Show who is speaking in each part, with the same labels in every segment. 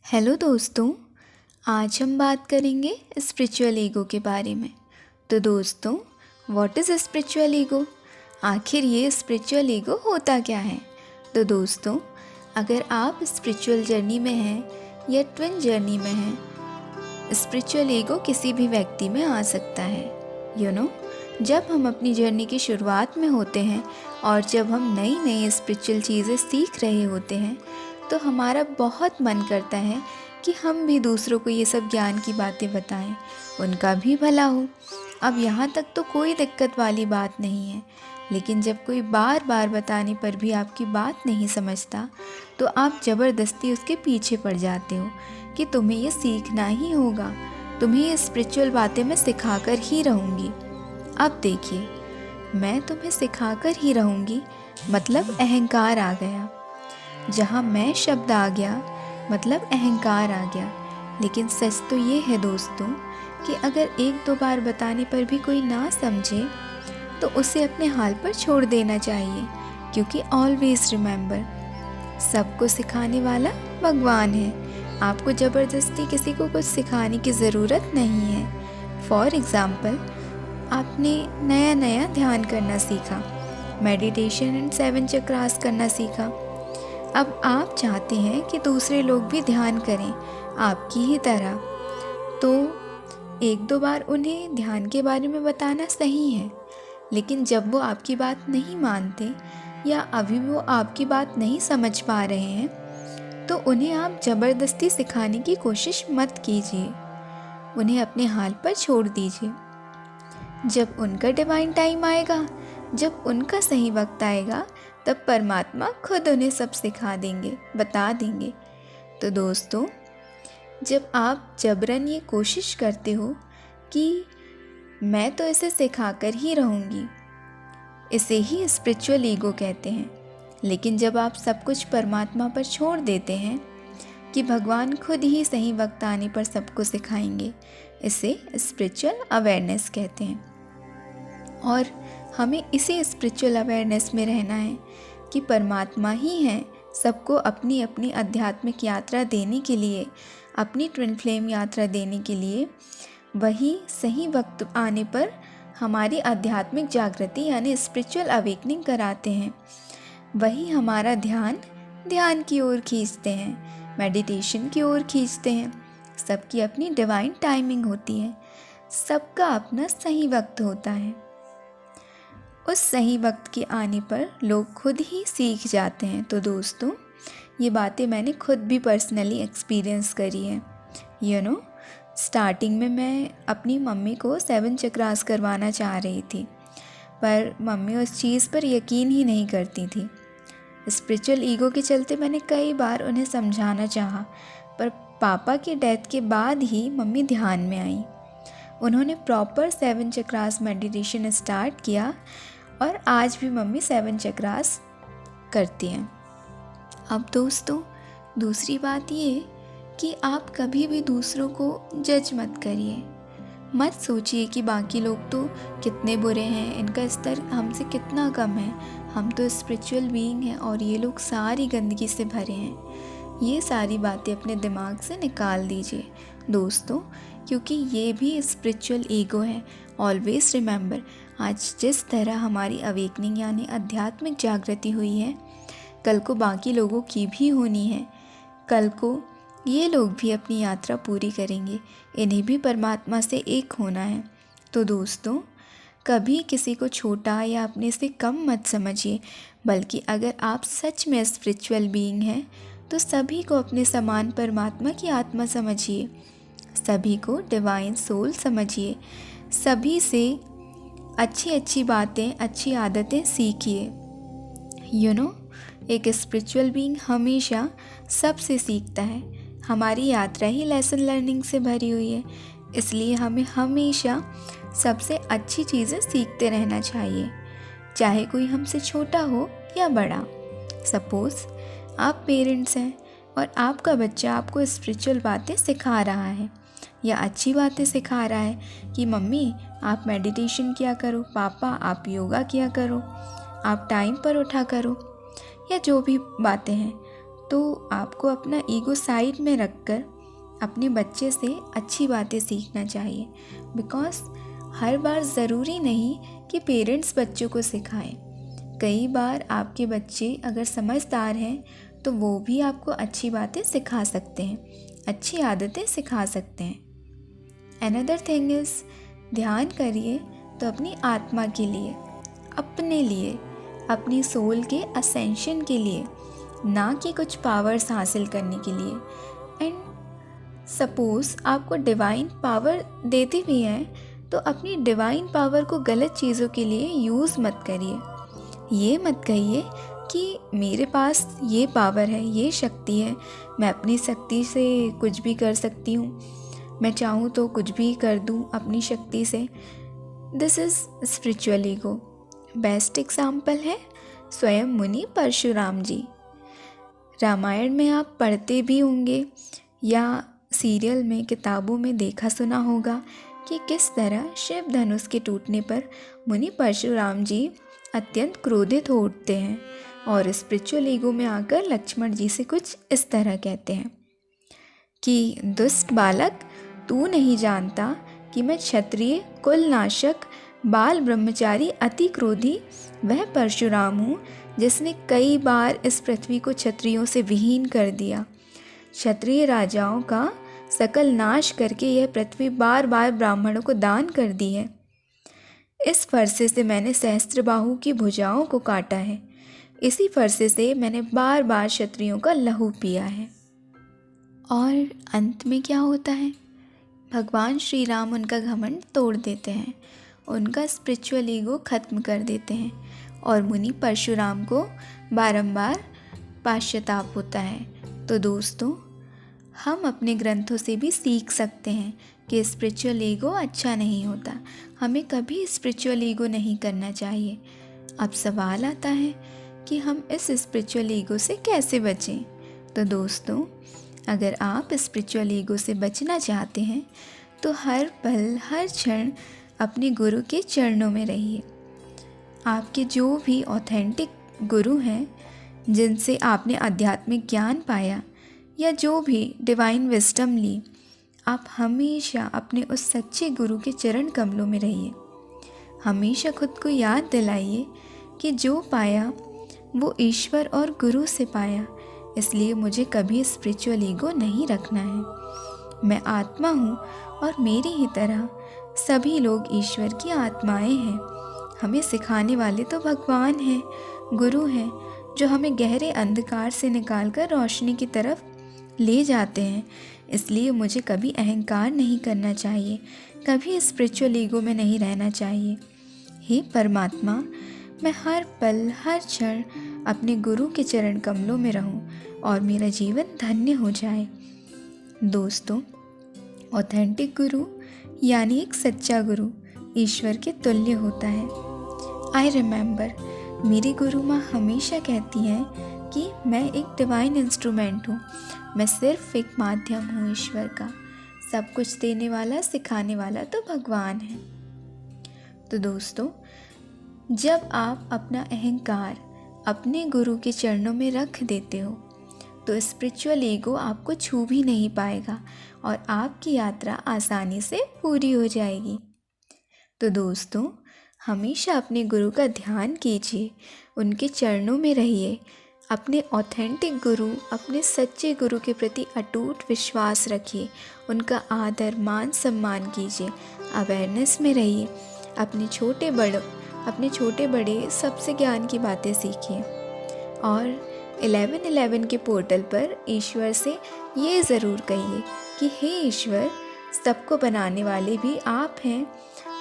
Speaker 1: Hello दोस्तों, आज हम बात करेंगे स्पिरिचुअल ईगो के बारे में। तो दोस्तों, व्हाट इज़ स्पिरिचुअल ईगो? आखिर ये स्पिरिचुअल ईगो होता क्या है? तो दोस्तों, अगर आप स्पिरिचुअल जर्नी में हैं या ट्विन जर्नी में हैं, स्पिरिचुअल ईगो किसी भी व्यक्ति में आ सकता है। जब हम अपनी जर्नी की शुरुआत में होते हैं और जब हम नई नई स्पिरिचुअल चीज़ें सीख रहे होते हैं, तो हमारा बहुत मन करता है कि हम भी दूसरों को ये सब ज्ञान की बातें बताएं, उनका भी भला हो। अब यहाँ तक तो कोई दिक्कत वाली बात नहीं है, लेकिन जब कोई बार बार बताने पर भी आपकी बात नहीं समझता, तो आप ज़बरदस्ती उसके पीछे पड़ जाते हो कि तुम्हें ये सीखना ही होगा, तुम्हें ये स्पिरिचुअल बातें मैं सिखाकर ही रहूँगी। अब देखिए, मैं तुम्हें सिखाकर ही रहूँगी मतलब अहंकार आ गया। जहाँ मैं शब्द आ गया मतलब अहंकार आ गया। लेकिन सच तो ये है दोस्तों कि अगर एक दो बार बताने पर भी कोई ना समझे, तो उसे अपने हाल पर छोड़ देना चाहिए, क्योंकि ऑलवेज रिमेंबर, सबको सिखाने वाला भगवान है। आपको ज़बरदस्ती किसी को कुछ सिखाने की ज़रूरत नहीं है। फॉर एग्ज़ाम्पल, आपने नया नया ध्यान करना सीखा, मेडिटेशन एंड 7 चक्रास करना सीखा। अब आप चाहते हैं कि दूसरे लोग भी ध्यान करें आपकी ही तरह, तो एक दो बार उन्हें ध्यान के बारे में बताना सही है। लेकिन जब वो आपकी बात नहीं मानते या अभी वो आपकी बात नहीं समझ पा रहे हैं, तो उन्हें आप ज़बरदस्ती सिखाने की कोशिश मत कीजिए। उन्हें अपने हाल पर छोड़ दीजिए। जब उनका डिवाइन टाइम आएगा, जब उनका सही वक्त आएगा, तब परमात्मा खुद उन्हें सब सिखा देंगे, बता देंगे। तो दोस्तों, जब आप जबरन ये कोशिश करते हो कि मैं तो इसे सिखाकर ही रहूँगी, इसे ही स्पिरिचुअल ईगो कहते हैं। लेकिन जब आप सब कुछ परमात्मा पर छोड़ देते हैं कि भगवान खुद ही सही वक्त आने पर सबको सिखाएंगे, इसे स्पिरिचुअल अवेयरनेस कहते हैं। और हमें इसी स्पिरिचुअल अवेयरनेस में रहना है कि परमात्मा ही हैं सबको अपनी अपनी आध्यात्मिक यात्रा देने के लिए, अपनी ट्विन फ्लेम यात्रा देने के लिए, वही सही वक्त आने पर हमारी आध्यात्मिक जागृति यानी स्पिरिचुअल अवेकनिंग कराते हैं। वही हमारा ध्यान की ओर खींचते हैं, मेडिटेशन की ओर खींचते हैं। सबकी अपनी डिवाइन टाइमिंग होती है, सबका अपना सही वक्त होता है। उस सही वक्त के आने पर लोग खुद ही सीख जाते हैं। तो दोस्तों, ये बातें मैंने खुद भी पर्सनली एक्सपीरियंस करी है। स्टार्टिंग में मैं अपनी मम्मी को 7 चक्रास करवाना चाह रही थी, पर मम्मी उस चीज़ पर यकीन ही नहीं करती थी। स्पिरिचुअल ईगो के चलते मैंने कई बार उन्हें समझाना चाहा, पर पापा की डेथ के बाद ही मम्मी ध्यान में आई। उन्होंने प्रॉपर 7 चक्रास मेडिटेशन स्टार्ट किया और आज भी मम्मी 7 चक्रास करती हैं। अब दोस्तों, दूसरी बात ये कि आप कभी भी दूसरों को जज मत करिए। मत सोचिए कि बाकी लोग तो कितने बुरे हैं, इनका स्तर हमसे कितना कम है, हम तो स्पिरिचुअल बीइंग हैं और ये लोग सारी गंदगी से भरे हैं। ये सारी बातें अपने दिमाग से निकाल दीजिए दोस्तों, क्योंकि ये भी स्पिरिचुअल ईगो है। ऑलवेज रिमेंबर, आज जिस तरह हमारी अवेकनिंग यानी आध्यात्मिक जागृति हुई है, कल को बाकी लोगों की भी होनी है। कल को ये लोग भी अपनी यात्रा पूरी करेंगे, इन्हें भी परमात्मा से एक होना है। तो दोस्तों, कभी किसी को छोटा या अपने से कम मत समझिए, बल्कि अगर आप सच में स्पिरिचुअल बीइंग हैं, तो सभी को अपने समान परमात्मा की आत्मा समझिए, सभी को डिवाइन सोल समझिए, सभी से अच्छी अच्छी बातें, अच्छी आदतें सीखिए। एक स्पिरिचुअल बीइंग हमेशा सबसे सीखता है। हमारी यात्रा ही लेसन लर्निंग से भरी हुई है, इसलिए हमें हमेशा सबसे अच्छी चीज़ें सीखते रहना चाहिए, चाहे कोई हमसे छोटा हो या बड़ा। सपोज़ आप पेरेंट्स हैं और आपका बच्चा आपको स्पिरिचुअल बातें सिखा रहा है या अच्छी बातें सिखा रहा है कि मम्मी आप मेडिटेशन किया करो, पापा आप योगा किया करो, आप टाइम पर उठा करो, या जो भी बातें हैं, तो आपको अपना ईगो साइड में रखकर अपने बच्चे से अच्छी बातें सीखना चाहिए। बिकॉज़ हर बार ज़रूरी नहीं कि पेरेंट्स बच्चों को सिखाएं। कई बार आपके बच्चे अगर समझदार हैं तो वो भी आपको अच्छी बातें सिखा सकते हैं, अच्छी आदतें सिखा सकते हैं। अनदर थिंग इज़, ध्यान करिए तो अपनी आत्मा के लिए, अपने लिए, अपनी सोल के असेंशन के लिए, ना कि कुछ पावर्स हासिल करने के लिए। एंड सपोज़ आपको डिवाइन पावर देती भी है तो अपनी डिवाइन पावर को गलत चीज़ों के लिए यूज़ मत करिए। ये मत कहिए कि मेरे पास ये पावर है, ये शक्ति है, मैं अपनी शक्ति से कुछ भी कर सकती हूँ, मैं चाहूँ तो कुछ भी कर दूँ अपनी शक्ति से। This is spiritual ego. Best example है स्वयं मुनि परशुराम जी। रामायण में आप पढ़ते भी होंगे या सीरियल में, किताबों में देखा सुना होगा कि किस तरह शिव धनुष के टूटने पर मुनि परशुराम जी अत्यंत क्रोधित हो उठते हैं और स्पिरिचुअल ईगो में आकर लक्ष्मण जी से कुछ इस तरह कहते हैं कि दुष्ट बालक, तू नहीं जानता कि मैं क्षत्रिय कुलनाशक बाल ब्रह्मचारी अति क्रोधी वह परशुराम हूँ जिसने कई बार इस पृथ्वी को क्षत्रियों से विहीन कर दिया। क्षत्रिय राजाओं का सकल नाश करके यह पृथ्वी बार बार ब्राह्मणों को दान कर दी है। इस फरसे से मैंने सहस्त्रबाहु की भुजाओं को काटा है। इसी फरसे से मैंने बार बार क्षत्रियों का लहू पिया है। और अंत में क्या होता है? भगवान श्री राम उनका घमंड तोड़ देते हैं, उनका स्पिरिचुअल ईगो ख़त्म कर देते हैं और मुनि परशुराम को बारंबार पश्चाताप होता है। तो दोस्तों, हम अपने ग्रंथों से भी सीख सकते हैं कि स्पिरिचुअल ईगो अच्छा नहीं होता, हमें कभी स्पिरिचुअल ईगो नहीं करना चाहिए। अब सवाल आता है कि हम इस स्पिरिचुअल ईगो से कैसे बचें? तो दोस्तों, अगर आप स्पिरिचुअल ईगो से बचना चाहते हैं तो हर पल हर क्षण अपने गुरु के चरणों में रहिए। आपके जो भी ऑथेंटिक गुरु हैं, जिनसे आपने आध्यात्मिक ज्ञान पाया या जो भी डिवाइन विजडम ली, आप हमेशा अपने उस सच्चे गुरु के चरण कमलों में रहिए। हमेशा खुद को याद दिलाइए कि जो पाया वो ईश्वर और गुरु से पाया, इसलिए मुझे कभी स्पिरिचुअल ईगो नहीं रखना है। मैं आत्मा हूँ और मेरी ही तरह सभी लोग ईश्वर की आत्माएं हैं। हमें सिखाने वाले तो भगवान हैं, गुरु हैं, जो हमें गहरे अंधकार से निकालकर रोशनी की तरफ ले जाते हैं। इसलिए मुझे कभी अहंकार नहीं करना चाहिए, कभी स्पिरिचुअल ईगो में नहीं रहना चाहिए। हे परमात्मा, मैं हर पल हर क्षण अपने गुरु के चरण कमलों में रहूं और मेरा जीवन धन्य हो जाए। दोस्तों, ऑथेंटिक गुरु यानी एक सच्चा गुरु ईश्वर के तुल्य होता है। आई रिमेंबर, मेरी गुरु माँ हमेशा कहती हैं कि मैं एक डिवाइन इंस्ट्रूमेंट हूँ, मैं सिर्फ एक माध्यम हूँ ईश्वर का। सब कुछ देने वाला, सिखाने वाला तो भगवान है। तो दोस्तों, जब आप अपना अहंकार अपने गुरु के चरणों में रख देते हो तो स्पिरिचुअल ईगो आपको छू भी नहीं पाएगा और आपकी यात्रा आसानी से पूरी हो जाएगी। तो दोस्तों, हमेशा अपने गुरु का ध्यान कीजिए, उनके चरणों में रहिए। अपने ऑथेंटिक गुरु, अपने सच्चे गुरु के प्रति अटूट विश्वास रखिए, उनका आदर मान सम्मान कीजिए, अवेयरनेस में रहिए। अपने छोटे बड़े सबसे ज्ञान की बातें सीखिए और 1111 के पोर्टल पर ईश्वर से ये ज़रूर कहिए कि हे ईश्वर, सबको बनाने वाले भी आप हैं,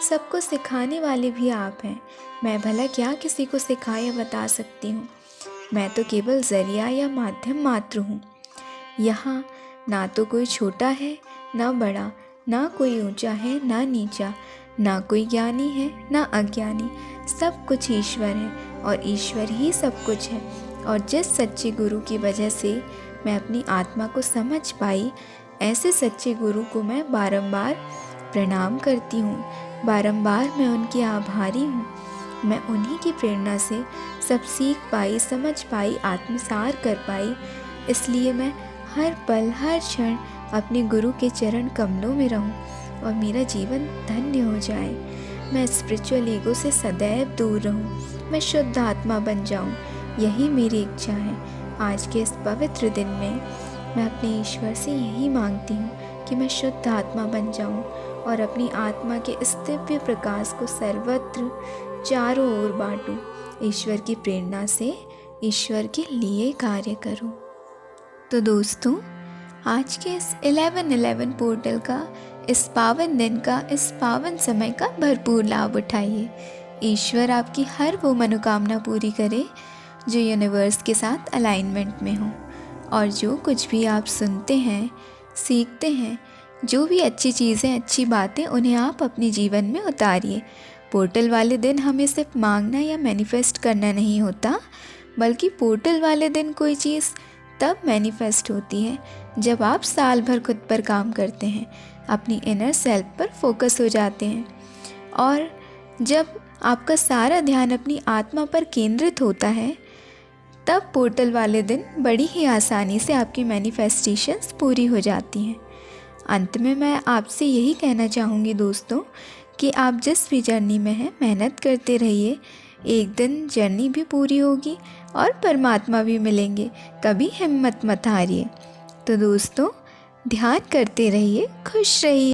Speaker 1: सबको सिखाने वाले भी आप हैं। मैं भला क्या किसी को सिखा या बता सकती हूँ? मैं तो केवल ज़रिया या माध्यम मात्र हूँ। यहाँ ना तो कोई छोटा है ना बड़ा, ना कोई ऊंचा है ना नीचा, ना कोई ज्ञानी है ना अज्ञानी। सब कुछ ईश्वर है और ईश्वर ही सब कुछ है। और जिस सच्चे गुरु की वजह से मैं अपनी आत्मा को समझ पाई, ऐसे सच्चे गुरु को मैं बारंबार प्रणाम करती हूँ, बारंबार मैं उनकी आभारी हूँ। मैं उन्हीं की प्रेरणा से सब सीख पाई, समझ पाई, आत्मसार कर पाई। इसलिए मैं हर पल हर क्षण अपने गुरु के चरण कमलों में रहूं और मेरा जीवन धन्य हो जाए। मैं स्पिरिचुअल ईगो से सदैव दूर रहूं, मैं शुद्ध आत्मा बन जाऊं, यही मेरी इच्छा है। आज के इस पवित्र दिन में मैं अपने ईश्वर से यही मांगती हूँ कि मैं शुद्ध आत्मा बन जाऊँ और अपनी आत्मा के इस दिव्य प्रकाश को सर्वत्र चारों ओर बांटूँ। ईश्वर की प्रेरणा से ईश्वर के लिए कार्य करूँ। तो दोस्तों, आज के इस 11/11 पोर्टल का, इस पावन दिन का, इस पावन समय का भरपूर लाभ उठाइए। ईश्वर आपकी हर वो मनोकामना पूरी करे जो यूनिवर्स के साथ अलाइनमेंट में हो। और जो कुछ भी आप सुनते हैं, सीखते हैं, जो भी अच्छी चीज़ें, अच्छी बातें, उन्हें आप अपने जीवन में उतारिए। पोर्टल वाले दिन हमें सिर्फ मांगना या मैनिफेस्ट करना नहीं होता, बल्कि पोर्टल वाले दिन कोई चीज़ तब मैनिफेस्ट होती है जब आप साल भर खुद पर काम करते हैं, अपनी इनर सेल्फ पर फोकस हो जाते हैं और जब आपका सारा ध्यान अपनी आत्मा पर केंद्रित होता है, तब पोर्टल वाले दिन बड़ी ही आसानी से आपकी मैनिफेस्टेशंस पूरी हो जाती हैं। अंत में मैं आपसे यही कहना चाहूँगी दोस्तों कि आप जिस भी जर्नी में हैं, मेहनत करते रहिए। एक दिन जर्नी भी पूरी होगी और परमात्मा भी मिलेंगे। कभी हिम्मत मत हारिए। तो दोस्तों, ध्यान करते रहिए, खुश रहिए।